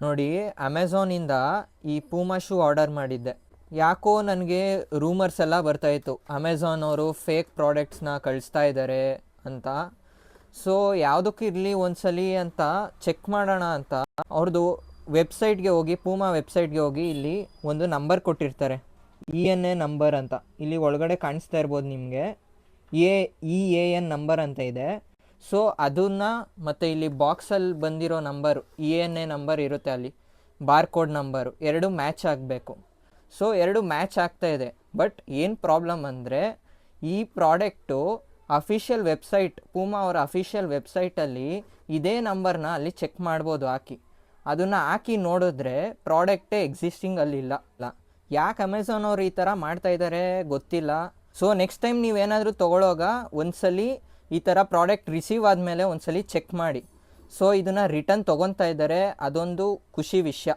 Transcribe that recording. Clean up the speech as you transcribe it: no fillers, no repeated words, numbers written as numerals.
ನೋಡಿ, ಅಮೆಝಾನಿಂದ ಈ Puma shoe order ಮಾಡಿದ್ದೆ. ಯಾಕೋ ನನಗೆ ರೂಮರ್ಸ್ ಎಲ್ಲ ಬರ್ತಾಯಿತ್ತು, ಅಮೆಝಾನ್ ಅವರು ಫೇಕ್ ಪ್ರಾಡಕ್ಟ್ಸ್ನ ಕಳಿಸ್ತಾ ಇದ್ದಾರೆ ಅಂತ. ಸೊ ಯಾವುದಕ್ಕಿರಲಿ ಒಂದ್ಸಲಿ ಅಂತ ಚೆಕ್ ಮಾಡೋಣ ಅಂತ ಅವ್ರದ್ದು ವೆಬ್ಸೈಟ್ಗೆ ಹೋಗಿ, ಪೂಮಾ ವೆಬ್ಸೈಟ್ಗೆ ಹೋಗಿ, ಇಲ್ಲಿ ಒಂದು ನಂಬರ್ ಕೊಟ್ಟಿರ್ತಾರೆ, ENA ನಂಬರ್ ಅಂತ. ಇಲ್ಲಿ ಒಳಗಡೆ ಕಾಣಿಸ್ತಾ ಇರ್ಬೋದು ನಿಮಗೆ, EAN ನಂಬರ್ ಅಂತ ಇದೆ. ಸೊ ಅದನ್ನು ಮತ್ತು ಇಲ್ಲಿ ಬಾಕ್ಸಲ್ಲಿ ಬಂದಿರೋ ನಂಬರು ENA ನಂಬರ್ ಇರುತ್ತೆ, ಅಲ್ಲಿ ಬಾರ್ಕೋಡ್ ನಂಬರು ಎರಡು ಮ್ಯಾಚ್ ಆಗಬೇಕು. ಸೊ ಎರಡು ಮ್ಯಾಚ್ ಆಗ್ತಾ ಇದೆ. ಬಟ್ ಏನು ಪ್ರಾಬ್ಲಮ್ ಅಂದರೆ, ಈ ಪ್ರಾಡಕ್ಟು ಅಫಿಷಿಯಲ್ ವೆಬ್ಸೈಟ್, ಪೂಮಾ ಅವರ ಅಫಿಷಿಯಲ್ ವೆಬ್ಸೈಟಲ್ಲಿ ಇದೇ ನಂಬರ್ನ ಅಲ್ಲಿ ಚೆಕ್ ಮಾಡ್ಬೋದು ಹಾಕಿ. ಅದನ್ನು ಹಾಕಿ ನೋಡಿದ್ರೆ ಪ್ರಾಡಕ್ಟೇ ಎಕ್ಸಿಸ್ಟಿಂಗ್ ಅಲ್ಲಿಲ್ಲ. ಯಾಕೆ ಅಮೆಝಾನ್ ಅವರು ಈ ಥರ ಮಾಡ್ತಾ ಇದ್ದಾರೆ ಗೊತ್ತಿಲ್ಲ. ಸೊ ನೆಕ್ಸ್ಟ್ ಟೈಮ್ ನೀವೇನಾದರೂ ತೊಗೊಳ್ಳೋವಾಗ ಒಂದ್ಸಲಿ ಈ ಥರ ಪ್ರಾಡಕ್ಟ್ ರಿಸೀವ್ ಆದಮೇಲೆ ಒಂದ್ಸಲಿ ಚೆಕ್ ಮಾಡಿ. ಸೊ ಇದನ್ನು ರಿಟರ್ನ್ ತೊಗೊತಾ ಇದ್ದಾರೆ, ಅದೊಂದು ಖುಷಿ ವಿಷಯ.